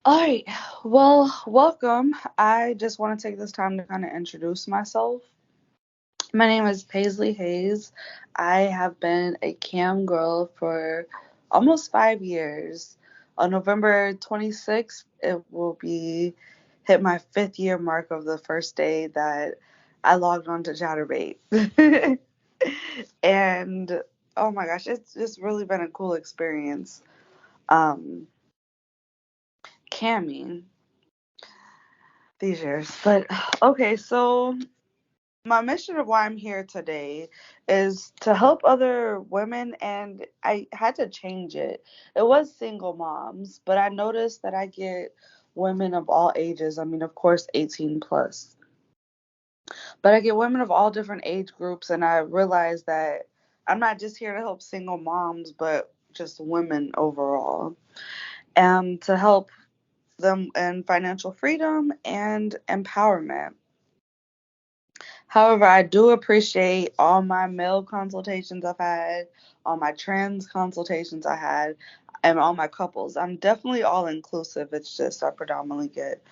All right. Well, welcome. I just want to take this time to kind of introduce myself. My name is Paisley Hayes. I have been a cam girl for almost 5 years. On November 26th, it will be hit my 5th year mark of the first day that I logged on to Chatterbait. And oh my gosh, it's just really been a cool experience. Um, Camming these years. But okay, so my mission of why I'm here today is to help other women, and I had to change it. It was single moms, but I noticed that I get women of all ages. I mean, of course, 18 plus, but I get women of all different age groups, and I realized that I'm not just here to help single moms, but just women overall, and to help them in financial freedom and empowerment. However, I do appreciate all my male consultations I've had, all my trans consultations I had, and all my couples. I'm definitely all inclusive. It's just I predominantly get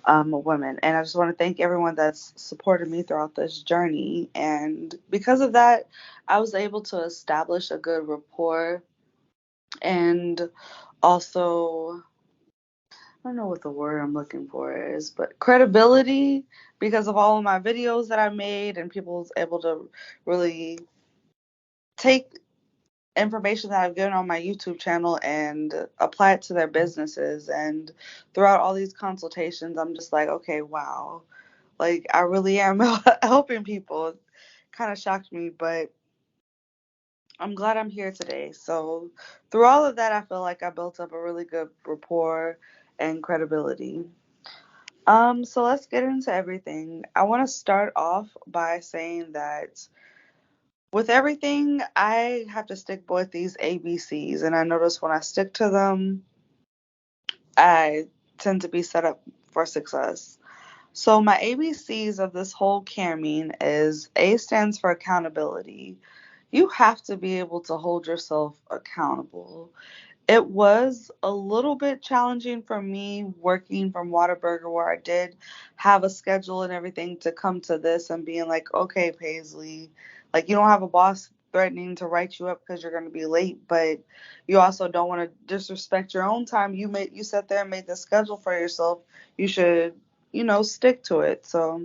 women. And I just want to thank everyone that's supported me throughout this journey. And because of that, I was able to establish a good rapport and also I don't know what the word I'm looking for is, but credibility because of all of my videos that I made and people was able to really take information that I've given on my YouTube channel and apply it to their businesses. And throughout all these consultations, I'm just like, okay, wow, like I really am helping people. It kind of shocked me, but I'm glad I'm here today. So through all of that, I feel like I built up a really good rapport and credibility. So let's get into everything. I want to start off by saying that with everything, I have to stick with these ABCs, and I notice when I stick to them, I tend to be set up for success. So my ABCs of this whole camming is A stands for accountability. You have to be able to hold yourself accountable. It was a little bit challenging for me working from Whataburger, where I did have a schedule and everything, to come to this and being like, okay, Paisley, like you don't have a boss threatening to write you up because you're going to be late, but you also don't want to disrespect your own time. You sat there and made the schedule for yourself. You should, stick to it. So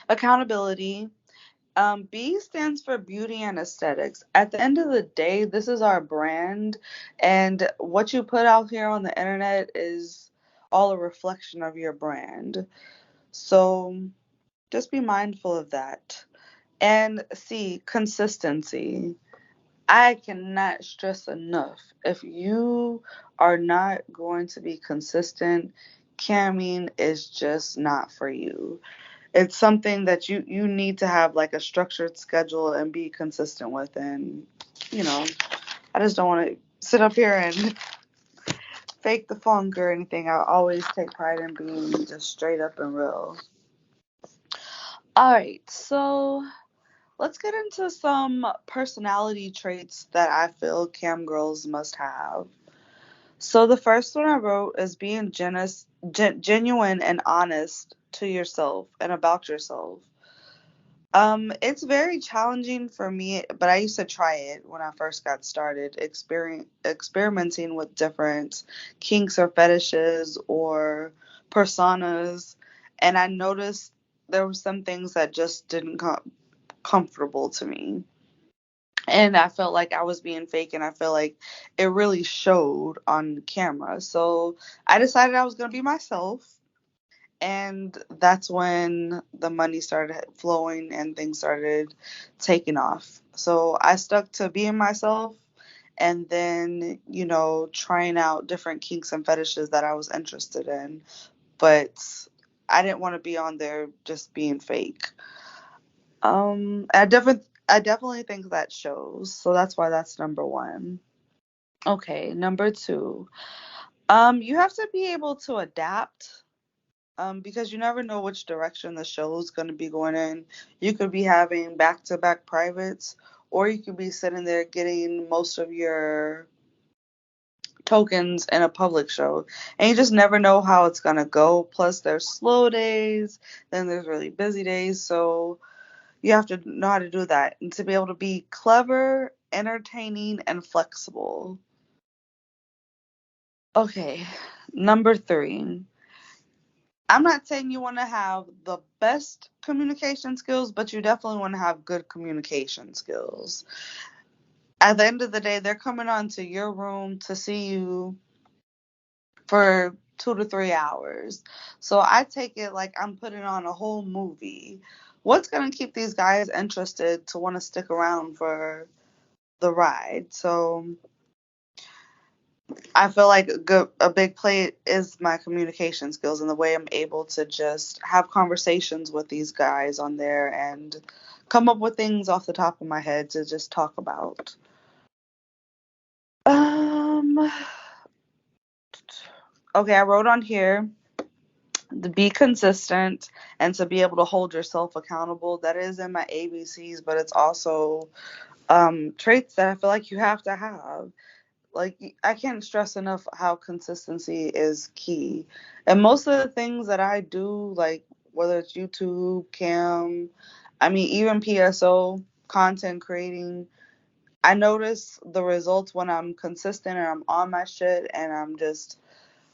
accountability. B stands for beauty and aesthetics. At the end of the day, this is our brand, and what you put out here on the internet is all a reflection of your brand. So just be mindful of that. And C, consistency. I cannot stress enough. If you are not going to be consistent, camming is just not for you. It's something that you need to have like a structured schedule and be consistent with. And you know I just don't want to sit up here and fake the funk or anything. I always take pride in being just straight up and real. All right, so let's get into some personality traits that I feel cam girls must have. So the first one I wrote is being genuine and honest to yourself and about yourself. It's very challenging for me, but I used to try it when I first got started, experimenting with different kinks or fetishes or personas, and I noticed there were some things that just didn't come comfortable to me. And I felt like I was being fake, and I felt like it really showed on camera. So I decided I was going to be myself, and that's when the money started flowing and things started taking off. So I stuck to being myself and then, trying out different kinks and fetishes that I was interested in. But I didn't want to be on there just being fake. I definitely think that shows. So that's why that's number one. Okay, number two. You have to be able to adapt, because you never know which direction the show is going to be going in. You could be having back to back privates, or you could be sitting there getting most of tokens in a public show. And you just never know how it's going to go. Plus, there's slow days, then there's really busy days. So you have to know how to do that and to be able to be clever, entertaining, and flexible. Okay, number three. I'm not saying you want to have the best communication skills, but you definitely want to have good communication skills. At the end of the day, they're coming onto your room to see you for 2 to 3 hours. So I take it like I'm putting on a whole movie. What's going to keep these guys interested to want to stick around for the ride? So I feel like a big play is my communication skills and the way I'm able to just have conversations with these guys on there and come up with things off the top of my head to just talk about. Um, okay, I wrote on here to be consistent and to be able to hold yourself accountable. That is in my ABCs, but it's also traits that I feel like you have to have. Like, I can't stress enough how consistency is key. And most of the things that I do, like whether it's YouTube, Cam, I mean, even PSO, content creating, I notice the results when I'm consistent and I'm on my shit and I'm just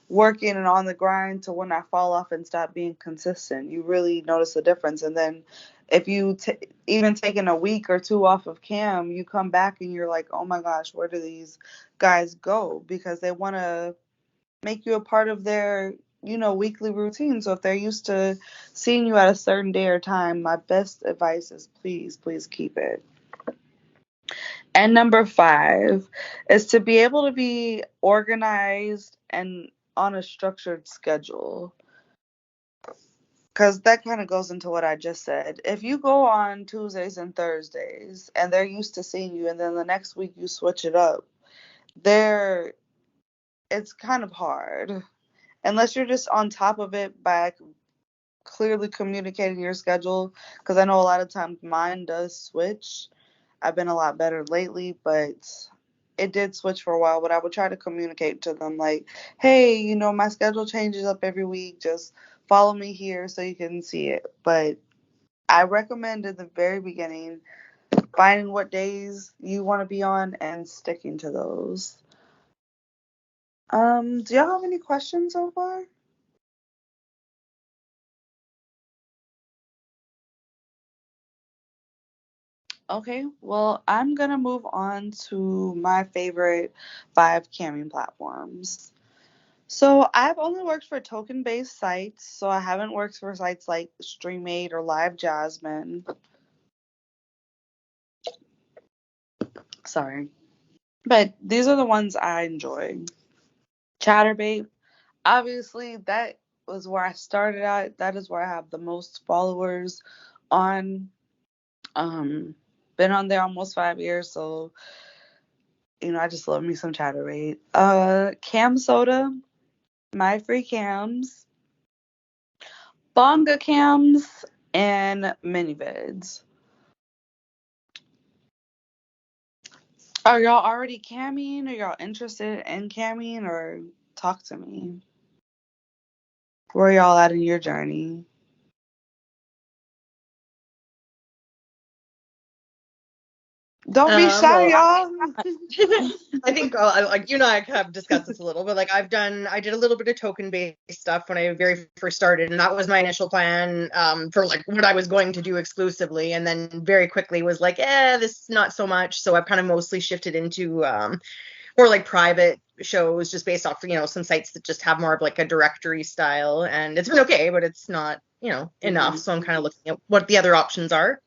working and on the grind to when I fall off and stop being consistent. You really notice the difference. And then if you even taking a week or two off of Cam, you come back and you're like, oh my gosh, where do these guys go? Because they want to make you a part of their, weekly routine. So if they're used to seeing you at a certain day or time, my best advice is please, please keep it. And number five is to be able to be organized and on a structured schedule. Because that kind of goes into what I just said. If you go on Tuesdays and Thursdays and they're used to seeing you, and then the next week you switch it up, there it's kind of hard. Unless you're just on top of it by clearly communicating your schedule. Because I know a lot of times mine does switch. I've been a lot better lately, but it did switch for a while. But I would try to communicate to them like, hey, my schedule changes up every week. Just follow me here so you can see it. But I recommend in the very beginning finding what days you want to be on and sticking to those. Do y'all have any questions so far? Okay, well, I'm gonna move on to my favorite five camming platforms. So I've only worked for token-based sites, so I haven't worked for sites like StreamMate or Live Jasmine. Sorry. But these are the ones I enjoy. Chatterbait, obviously, that was where I started at. That is where I have the most followers on. Um, been on there almost 5 years, so I just love me some Chatterbait. Cam Soda, My Free Cams, Bonga Cams, and Minivids. Are y'all already camming? Are y'all interested in camming? Or talk to me? Where y'all at in your journey? Don't be shy, Well, y'all. I think like you and I have discussed this a little, but like I did a little bit of token based stuff when I very first started, and that was my initial plan for like what I was going to do exclusively, and then very quickly was like, this not so much. So I've kind of mostly shifted into more like private shows, just based off some sites that just have more of like a directory style, and it's been okay, but it's not enough. Hmm. So I'm kind of looking at what the other options are.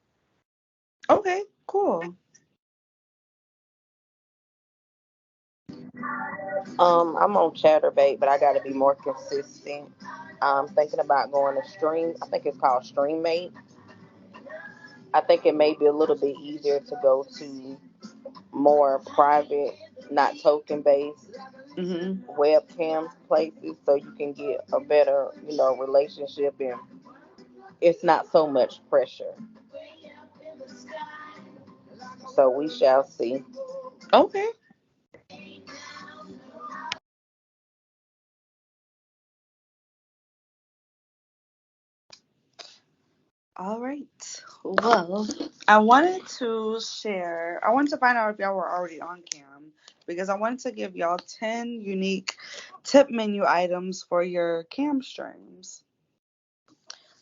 Okay, cool. I'm on Chatterbait, but I got to be more consistent. I'm thinking about going to Stream. I think it's called StreamMate. I think it may be a little bit easier to go to more private, not token based Hmm. webcam places, so you can get a better, relationship, and it's not so much pressure. So we shall see. Okay. All right. Well, I wanted to share, I wanted to find out if y'all were already on cam because I wanted to give y'all 10 unique tip menu items for your cam streams.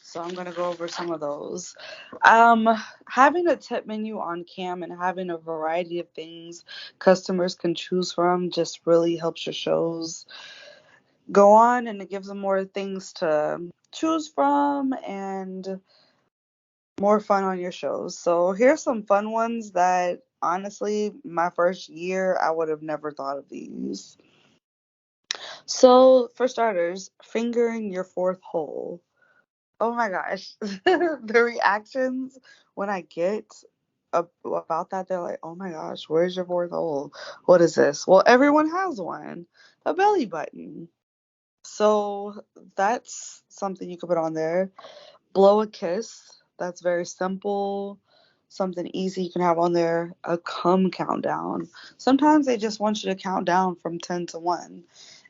So I'm going to go over some of those. Um, Having a tip menu on cam and having a variety of things customers can choose from just really helps your shows go on, and it gives them more things to choose from and more fun on your shows. So here's some fun ones that honestly, my first year, I would have never thought of these. So for starters, fingering your fourth hole. Oh my gosh, the reactions when I get about that, they're like, "Oh my gosh, where's your fourth hole? What is this?" Well, everyone has one, a belly button. So that's something you could put on there. Blow a kiss. That's very simple. Something easy you can have on there. A cum countdown. Sometimes they just want you to count down from 10 to 1.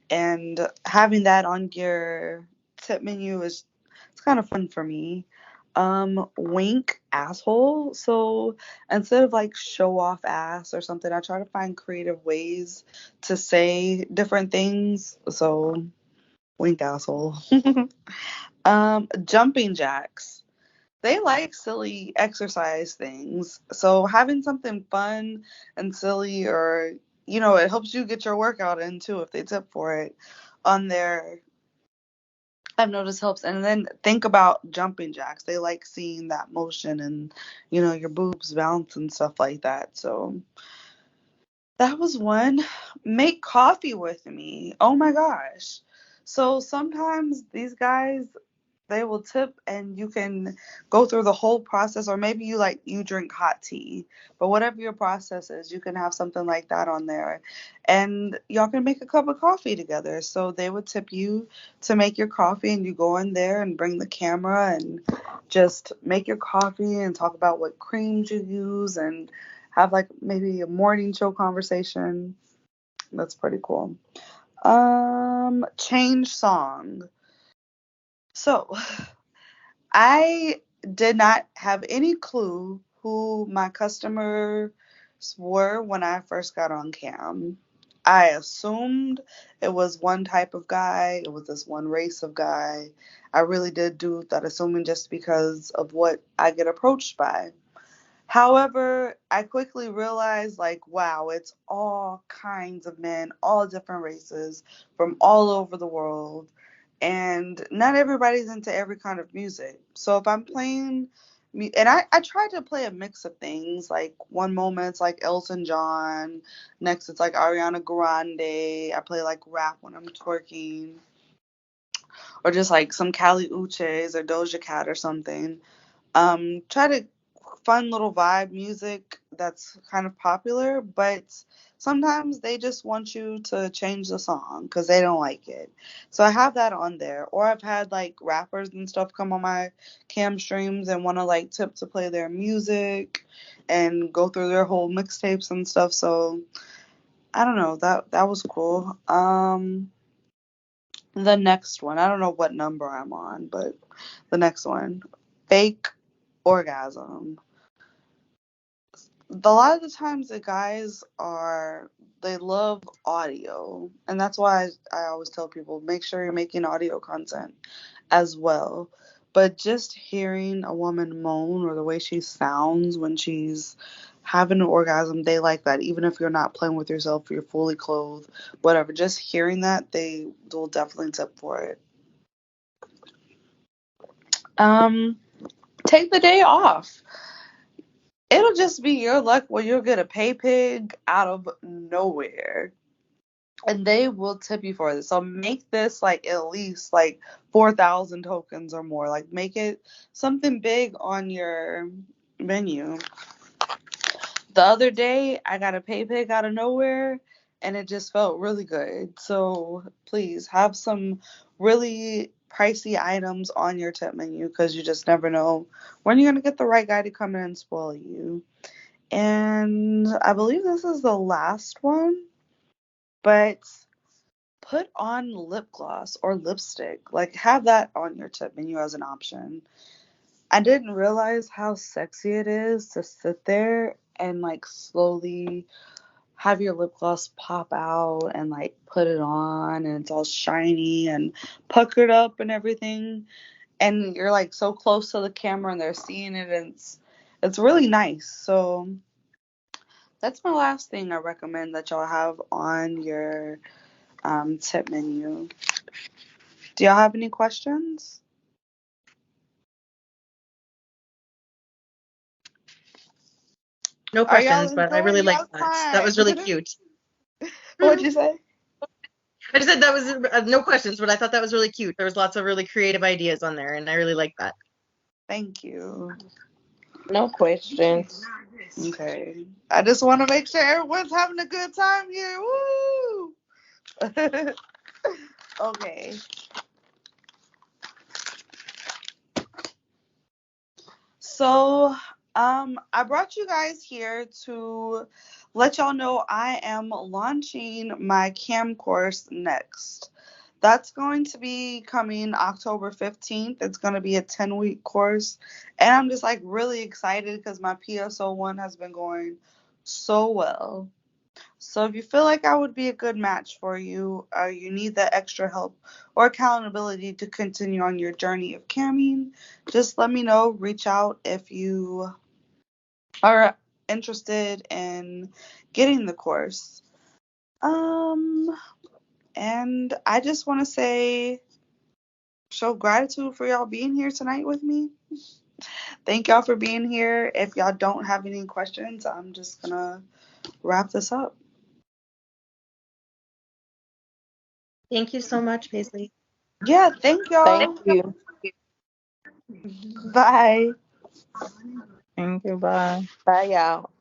And having that on your tip menu is it's kind of fun for me. Wink asshole. So instead of like show off ass or something, I try to find creative ways to say different things. So wink asshole. Jumping jacks. They like silly exercise things. So having something fun and silly, or it helps you get your workout in too if they tip for it on there. I've noticed helps. And then think about jumping jacks. They like seeing that motion and your boobs bounce and stuff like that. So that was one. Make coffee with me. Oh my gosh. So sometimes these guys, they will tip and you can go through the whole process, or maybe you drink hot tea, but whatever your process is, you can have something like that on there, and y'all can make a cup of coffee together. So they would tip you to make your coffee, and you go in there and bring the camera and just make your coffee and talk about what creams you use and have like maybe a morning show conversation. That's pretty cool. Change song. So I did not have any clue who my customers were when I first got on cam. I assumed it was one type of guy, it was this one race of guy. I really did do that assuming just because of what I get approached by. However, I quickly realized, like, wow, it's all kinds of men, all different races from all over the world. And not everybody's into every kind of music. So if I'm playing, and I try to play a mix of things. Like one moment it's like Elton John, next it's like Ariana Grande. I play like rap when I'm twerking, or just like some Kali Uchis or Doja Cat or something. Try to fun little vibe music that's kind of popular, but sometimes they just want you to change the song because they don't like it. So I have that on there. Or I've had like rappers and stuff come on my cam streams and want to like tip to play their music and go through their whole mixtapes and stuff. So I don't know, that was cool. The next one, I don't know what number I'm on, but the next one, fake orgasm. A lot of the times the guys they love audio, and that's why I always tell people make sure you're making audio content as well. But just hearing a woman moan or the way she sounds when she's having an orgasm, they like that. Even if you're not playing with yourself, you're fully clothed, whatever, just hearing that, they will definitely tip for it. um Take the day off. It'll just be your luck when you'll get a pay pig out of nowhere. And they will tip you for this. So make this like at least like 4,000 tokens or more. Like make it something big on your menu. The other day, I got a pay pig out of nowhere and it just felt really good. So please have some really pricey items on your tip menu because you just never know when you're going to get the right guy to come in and spoil you. And I believe this is the last one, but put on lip gloss or lipstick. Like have that on your tip menu as an option. I didn't realize how sexy it is to sit there and like slowly have your lip gloss pop out and like put it on and it's all shiny and puckered up and everything. And you're like so close to the camera and they're seeing it and it's really nice. So that's my last thing I recommend that y'all have on your tip menu. Do y'all have any questions? No Are y'all questions, but I really enjoying like y'all that. That was really time? cute. What'd you say? I just said that was no questions, but I thought that was really cute. There was lots of really creative ideas on there, and I really like that. Thank you. No questions. Okay. I just want to make sure everyone's having a good time here. Woo! Okay. So, I brought you guys here to let y'all know I am launching my CAM course next. That's going to be coming October 15th. It's going to be a 10-week course. And I'm just like really excited because my PSO1 has been going so well. So if you feel like I would be a good match for you, you need that extra help or accountability to continue on your journey of camming, just let me know. Reach out if you are interested in getting the course. Um, and I just want to show gratitude for y'all being here tonight with me. Thank y'all for being here. If y'all don't have any questions, I'm just gonna wrap this up. Thank you so much, Paisley. Yeah, thank Thank y'all. you. Bye. Thank you. Bye. Bye, y'all.